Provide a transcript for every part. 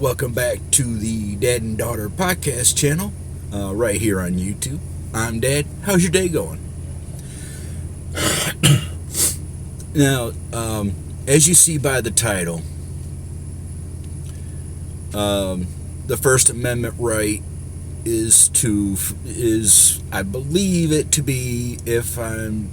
Welcome back to the Dad and Daughter podcast channel, right here on YouTube. I'm Dad. How's your day going? Now, as you see by the title, the First Amendment right is I believe it to be, if I'm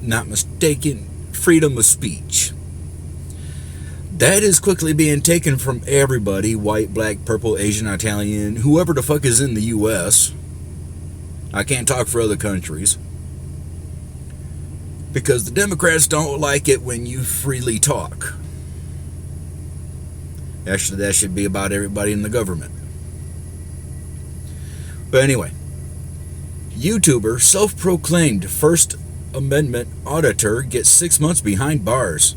not mistaken, freedom of speech. That is quickly being taken from everybody, white, black, purple, Asian, Italian, whoever the fuck is in the U.S. I can't talk for other countries. Because the Democrats don't like it when you freely talk. Actually, that should be about everybody in the government. But anyway, YouTuber, self-proclaimed First Amendment auditor, gets 6 months behind bars.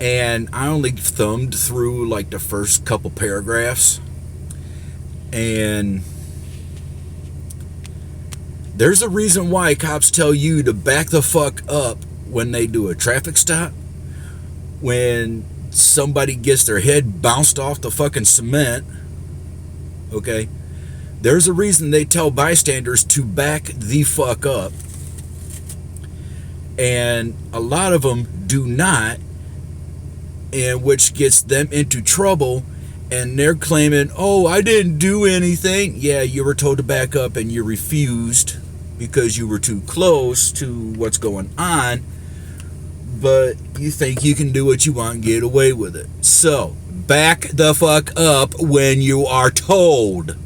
And I only thumbed through like the first couple paragraphs. And there's a reason why cops tell you to back the fuck up when they do a traffic stop. When somebody gets their head bounced off the fucking cement. Okay? There's a reason they tell bystanders to back the fuck up. And a lot of them do not. And which gets them into trouble, and they're claiming, oh, I didn't do anything. Yeah, you were told to back up and you refused because you were too close to what's going on, but you think you can do what you want and get away with it. So back the fuck up when you are told,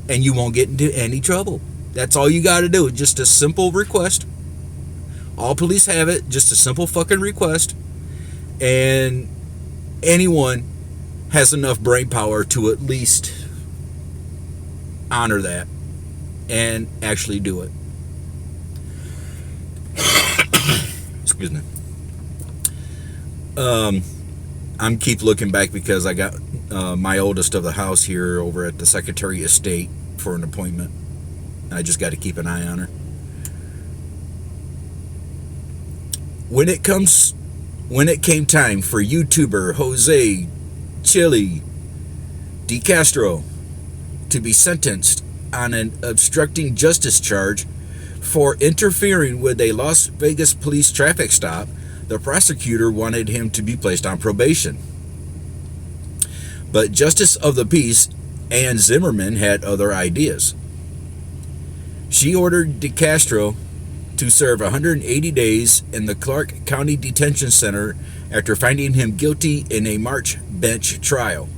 and you won't get into any trouble. That's all you got to do. Just a simple request. All police have it, just a simple fucking request. And anyone has enough brain power to at least honor that and actually do it. Excuse me. I'm keep looking back because I got my oldest of the house here over at the Secretary of State for an appointment. I just got to keep an eye on her. When it came time for YouTuber Jose Chili DeCastro to be sentenced on an obstructing justice charge for interfering with a Las Vegas police traffic stop, the prosecutor wanted him to be placed on probation. But Justice of the Peace Ann Zimmerman had other ideas. She ordered DeCastro to serve 180 days in the Clark County Detention Center after finding him guilty in a March bench trial.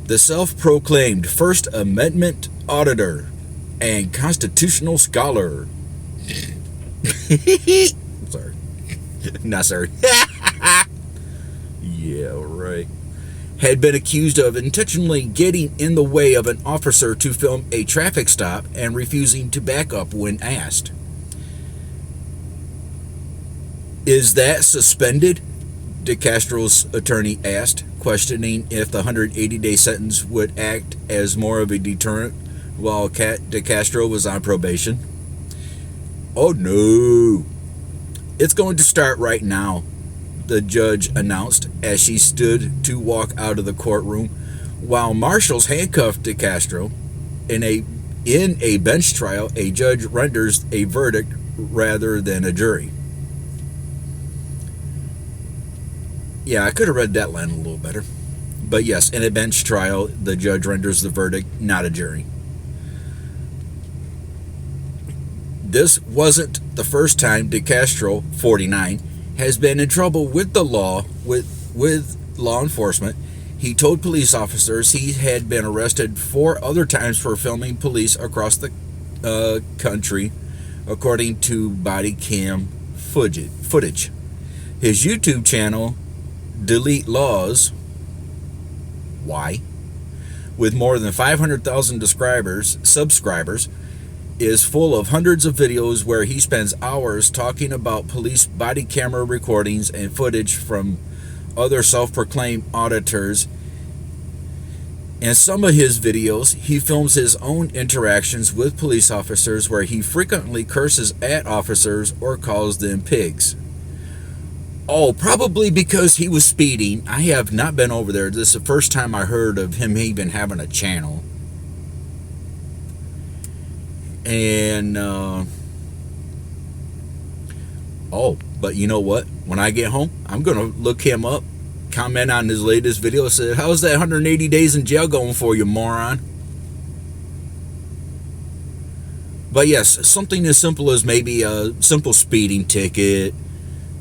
The self-proclaimed First Amendment auditor and constitutional scholar. Sorry. Not sorry. Yeah, right. Had been accused of intentionally getting in the way of an officer to film a traffic stop and refusing to back up when asked. Is that suspended? DeCastro's attorney asked, questioning if the 180-day sentence would act as more of a deterrent while DeCastro was on probation. Oh no. It's going to start right now, the judge announced as she stood to walk out of the courtroom, while marshals handcuffed DeCastro. In a bench trial, a judge renders a verdict rather than a jury. Yeah, I could have read that line a little better. But yes, in a bench trial, the judge renders the verdict, not a jury. This wasn't the first time DeCastro, 49, has been in trouble with the law, with law enforcement. He told police officers he had been arrested 4 other times for filming police across the country, according to body cam footage. His YouTube channel, Delete Laws, why? With more than 500,000 subscribers, is full of hundreds of videos where he spends hours talking about police body camera recordings and footage from other self-proclaimed auditors. In some of his videos, he films his own interactions with police officers where he frequently curses at officers or calls them pigs. Oh, probably because he was speeding. I have not been over there. This is the first time I heard of him even having a channel. And, oh, but you know what? When I get home, I'm going to look him up, comment on his latest video, say, how's that 180 days in jail going for you, moron? But yes, something as simple as maybe a simple speeding ticket,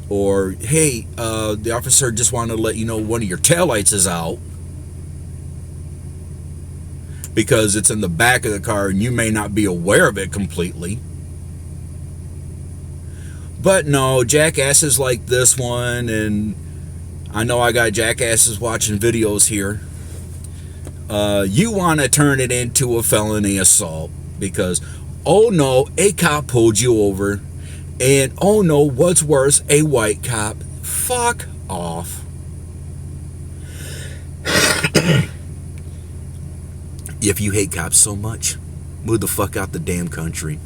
or, hey, the officer just wanted to let you know one of your taillights is out because it's in the back of the car and you may not be aware of it completely. But no, jackasses like this one, and I know I got jackasses watching videos here. You want to turn it into a felony assault because, oh no, a cop pulled you over, and oh no, what's worse, a white cop. Fuck off. If you hate cops so much, move the fuck out the damn country.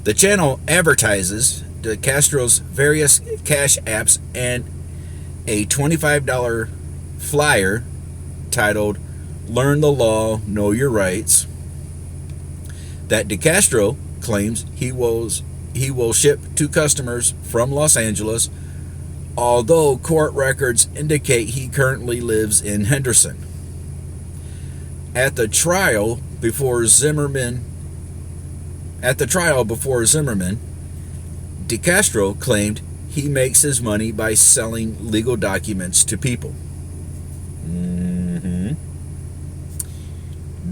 The channel advertises DeCastro's various cash apps and a $25 flyer titled Learn the Law, Know Your Rights that DeCastro claims he will ship to customers from Los Angeles, although court records indicate he currently lives in Henderson. At the trial before Zimmerman, DeCastro claimed he makes his money by selling legal documents to people.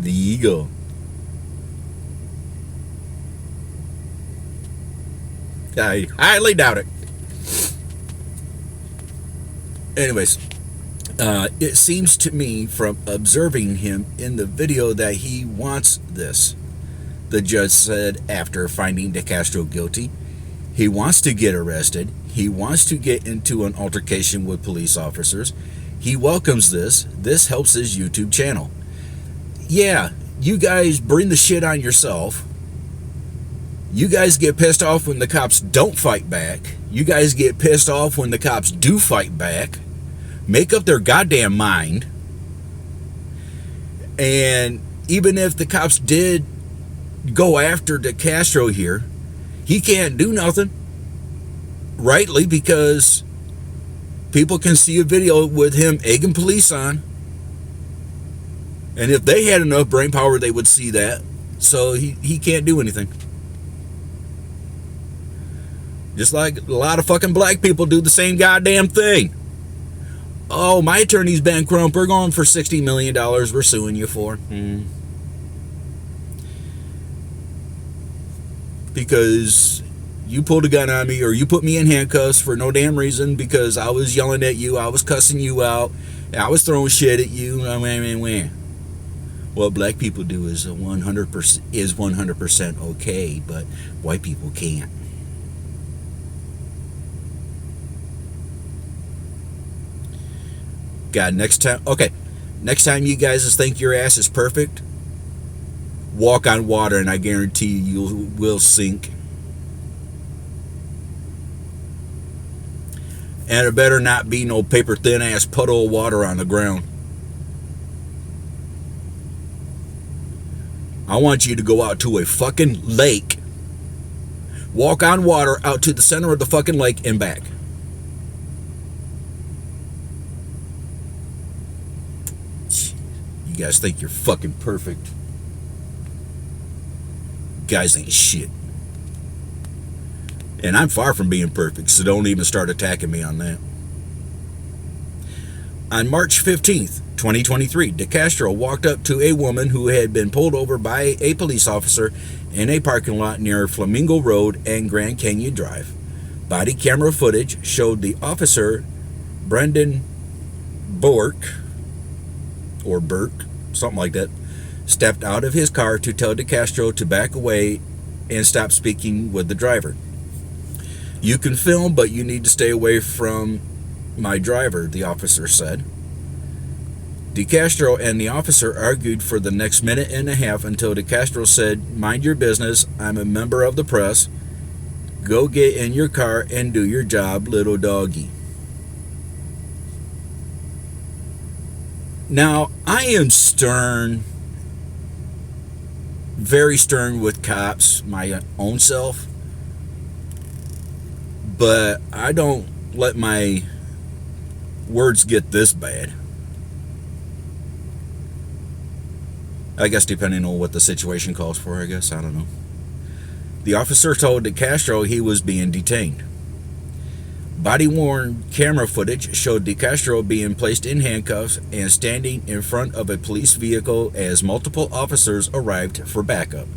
Legal. I highly doubt it. Anyways, it seems to me from observing him in the video that he wants this. The judge said after finding DeCastro guilty, he wants to get arrested. He wants to get into an altercation with police officers. He welcomes this. This helps his YouTube channel. Yeah, you guys bring the shit on yourself. You guys get pissed off when the cops don't fight back. You guys get pissed off when the cops do fight back. Make up their goddamn mind. And even if the cops did go after DeCastro here, he can't do nothing, rightly, because people can see a video with him egging police on, and if they had enough brain power they would see that. So he can't do anything. Just like a lot of fucking black people do the same goddamn thing. Oh, my attorney's bankrupt, we're going for $60 million, we're suing you for. Because you pulled a gun on me, or you put me in handcuffs for no damn reason because I was yelling at you, I was cussing you out, I was throwing shit at you. What black people do is 100% okay, but white people can't. God, next time you guys think your ass is perfect, walk on water and I guarantee you will sink. And it better not be no paper thin ass puddle of water on the ground. I want you to go out to a fucking lake, walk on water out to the center of the fucking lake and back. You guys think you're fucking perfect. You guys ain't shit. And I'm far from being perfect, so don't even start attacking me on that. On March 15th, 2023, DeCastro walked up to a woman who had been pulled over by a police officer in a parking lot near Flamingo Road and Grand Canyon Drive. Body camera footage showed the officer, Brendan Burke, something like that, stepped out of his car to tell DeCastro to back away and stop speaking with the driver. You can film, but you need to stay away from my driver, the officer said. DeCastro and the officer argued for the next minute and a half until DeCastro said, "Mind your business, I'm a member of the press," Go get in your car and do your job, little doggy. Now, I am stern, very stern with cops, my own self, but I don't let my words get this bad. I guess depending on what the situation calls for, I guess. I don't know. The officer told DeCastro he was being detained. Body-worn camera footage showed DeCastro being placed in handcuffs and standing in front of a police vehicle as multiple officers arrived for backup.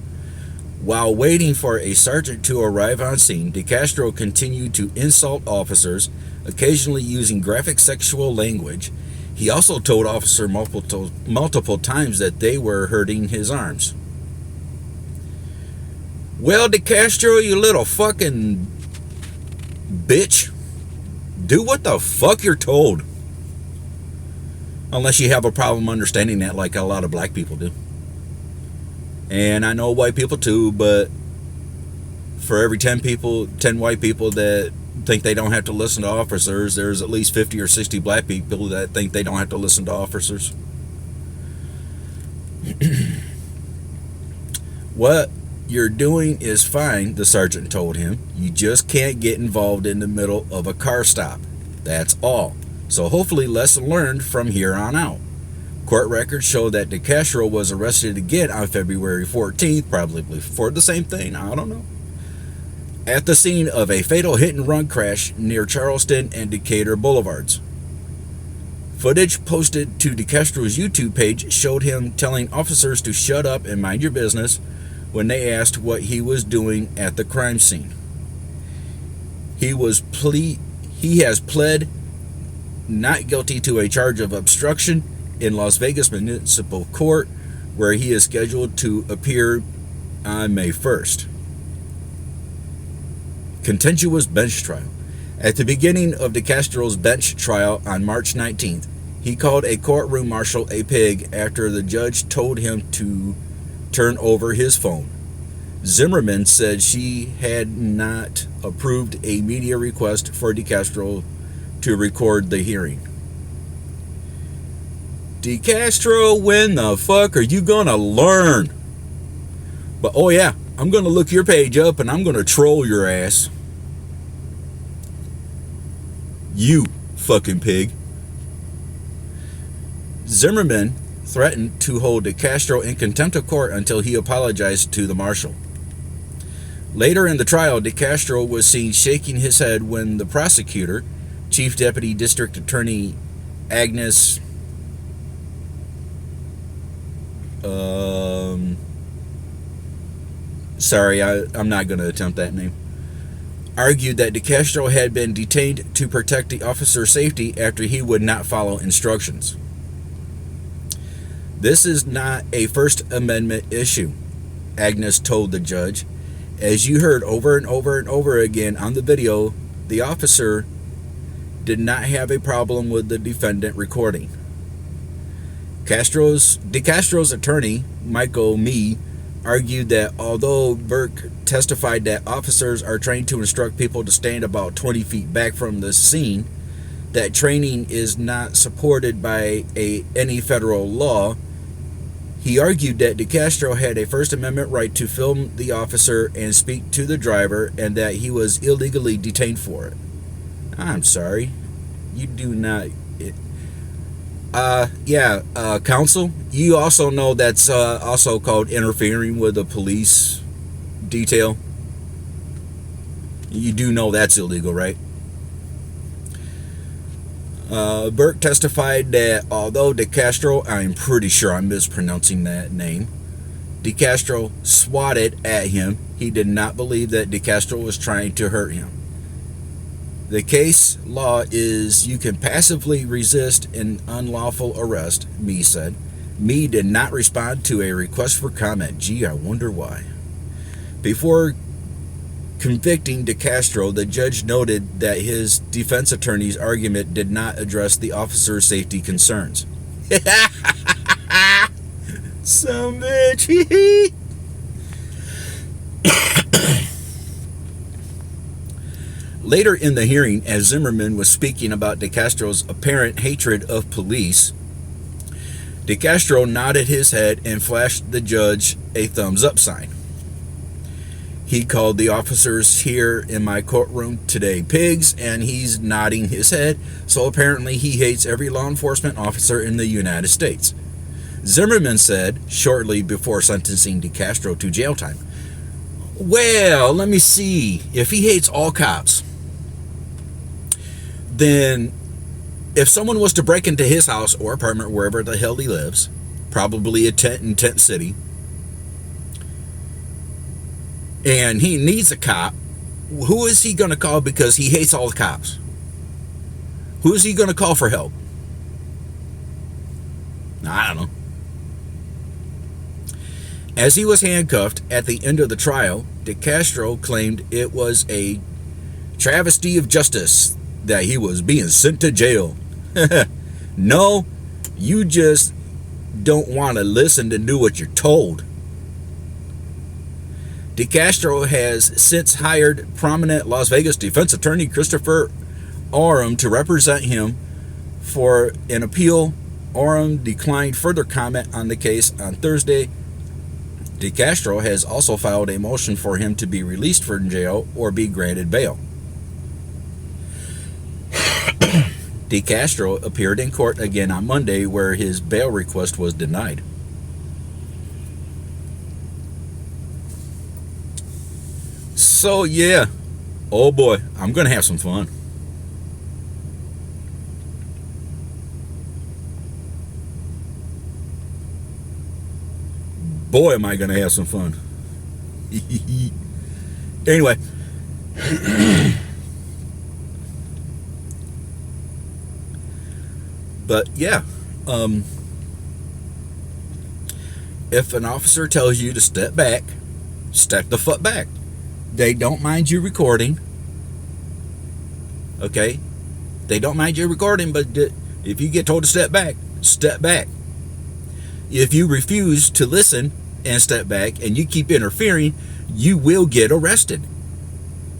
While waiting for a sergeant to arrive on scene, DeCastro continued to insult officers, occasionally using graphic sexual language. He also told officers multiple times that they were hurting his arms. Well, DeCastro, you little fucking bitch, do what the fuck you're told. Unless you have a problem understanding that, like a lot of black people do. And I know white people too, but for every 10 white people that think they don't have to listen to officers, there's at least 50 or 60 black people that think they don't have to listen to officers. What you're doing is fine, the sergeant told him. You just can't get involved in the middle of a car stop. That's all. So hopefully lesson learned from here on out. Court records show that DeCastro was arrested again on February 14th, probably for the same thing, I don't know, at the scene of a fatal hit-and-run crash near Charleston and Decatur Boulevards. Footage posted to DeCastro's YouTube page showed him telling officers to shut up and mind your business when they asked what he was doing at the crime scene. He has pled not guilty to a charge of obstruction in Las Vegas Municipal Court, where he is scheduled to appear on May 1st. Contentious bench trial. At the beginning of DeCastro's bench trial on March 19th, he called a courtroom marshal a pig after the judge told him to turn over his phone. Zimmerman said she had not approved a media request for DeCastro to record the hearing. DeCastro, when the fuck are you gonna learn? But oh yeah, I'm gonna look your page up and I'm gonna troll your ass. You fucking pig. Zimmerman threatened to hold DeCastro in contempt of court until he apologized to the marshal. Later in the trial, DeCastro was seen shaking his head when the prosecutor, Chief Deputy District Attorney Agnes I'm not going to attempt that name, argued that DeCastro had been detained to protect the officer's safety after he would not follow instructions. This is not a First Amendment issue, Agnes told the judge. As you heard over and over and over again on the video, the officer did not have a problem with the defendant recording. DeCastro's attorney, Michael Mee, argued that although Burke testified that officers are trained to instruct people to stand about 20 feet back from the scene, that training is not supported by any federal law. He argued that DeCastro had a First Amendment right to film the officer and speak to the driver, and that he was illegally detained for it. I'm sorry. You do not... counsel, you also know that's also called interfering with a police detail. You do know that's illegal, right? Burke testified that although DeCastro, I'm pretty sure I'm mispronouncing that name, DeCastro swatted at him, he did not believe that DeCastro was trying to hurt him. The case law is you can passively resist an unlawful arrest, Mee said. Mee did not respond to a request for comment. Gee, I wonder why. Before convicting DeCastro, the judge noted that his defense attorney's argument did not address the officer's safety concerns. Some bitch. Later in the hearing, as Zimmerman was speaking about DeCastro's apparent hatred of police, DeCastro nodded his head and flashed the judge a thumbs up sign. He called the officers here in my courtroom today pigs, and he's nodding his head, so apparently he hates every law enforcement officer in the United States. Zimmerman said shortly before sentencing DeCastro to jail time, "Well, let me see. If he hates all cops, then if someone was to break into his house or apartment, wherever the hell he lives, probably a tent in Tent City, and he needs a cop, who is he going to call because he hates all the cops? Who is he going to call for help? I don't know." As he was handcuffed at the end of the trial, DeCastro claimed it was a travesty of justice that he was being sent to jail. No, you just don't want to listen to do what you're told. DeCastro has since hired prominent Las Vegas defense attorney Christopher Oram to represent him for an appeal. Oram declined further comment on the case on Thursday. DeCastro has also filed a motion for him to be released from jail or be granted bail. DeCastro appeared in court again on Monday, where his bail request was denied. So yeah, oh boy, I'm gonna have some fun. Boy, am I gonna have some fun. Anyway. But yeah, if an officer tells you to step back, step the fuck back. They don't mind you recording. Okay? They don't mind you recording, but if you get told to step back, step back. If you refuse to listen and step back and you keep interfering, you will get arrested.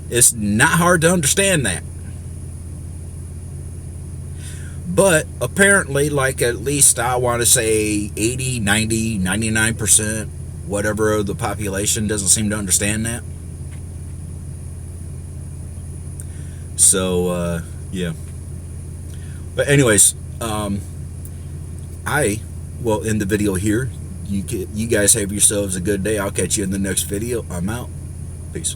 It's not hard to understand that. But apparently, like at least I want to say 80, 90, 99%, whatever of the population doesn't seem to understand that. So, yeah. But anyways, I will end the video here. You guys have yourselves a good day. I'll catch you in the next video. I'm out. Peace.